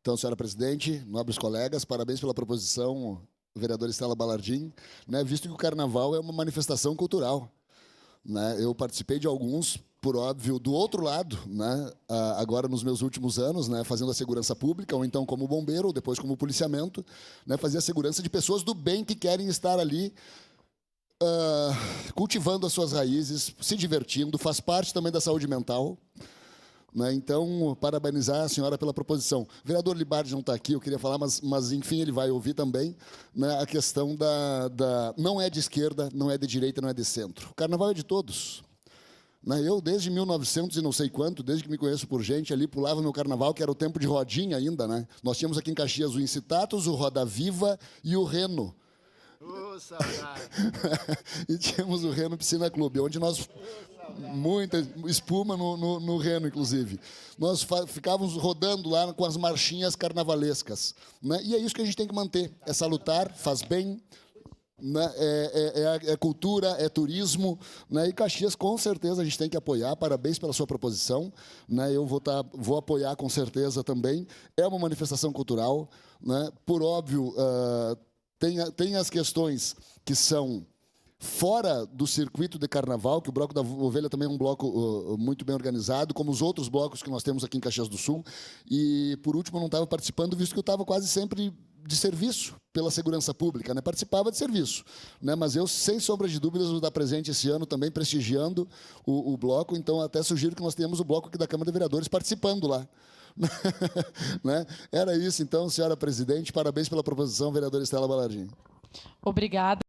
Então, senhora presidente, nobres colegas, parabéns pela proposição, vereadora Estela Balardim, né, visto que o Carnaval é uma manifestação cultural. Né? Eu participei de alguns, por óbvio, do outro lado, né? Agora nos meus últimos anos, né? Fazendo a segurança pública, ou então como bombeiro, ou depois como policiamento, né? Fazia a segurança de pessoas do bem que querem estar ali cultivando as suas raízes, se divertindo, faz parte também da saúde mental. Né? Então, parabenizar a senhora pela proposição. O vereador Libardi não está aqui, eu queria falar, mas enfim, ele vai ouvir também, né, a questão não é de esquerda, não é de direita, não é de centro. O carnaval é de todos. Né? Eu, desde 1900 e não sei quanto, desde que me conheço por gente, ali pulava meu carnaval, que era o tempo de rodinha ainda. Né? Nós tínhamos aqui em Caxias o Incitatus, o Roda Viva e o Reno. Saudade. E tínhamos o Reno Piscina Clube, onde nós... Muita espuma no Reno, inclusive. Nós ficávamos rodando lá com as marchinhas carnavalescas. Né? E é isso que a gente tem que manter. É salutar, faz bem, né? É cultura, é turismo. Né? E Caxias, com certeza, a gente tem que apoiar. Parabéns pela sua proposição. Né? Eu vou apoiar, com certeza, também. É uma manifestação cultural. Né? Por óbvio, tem as questões que são... fora do circuito de carnaval, que o Bloco da Ovelha também é um bloco muito bem organizado, como os outros blocos que nós temos aqui em Caxias do Sul. E, por último, eu não estava participando, visto que eu estava quase sempre de serviço pela segurança pública, né? Participava de serviço. Né? Mas eu, sem sombra de dúvidas, vou estar presente esse ano também, prestigiando o bloco. Então, até sugiro que nós tenhamos o bloco aqui da Câmara de Vereadores participando lá. Né? Era isso, então, senhora presidente. Parabéns pela proposição, vereadora Estela Balardim. Obrigada.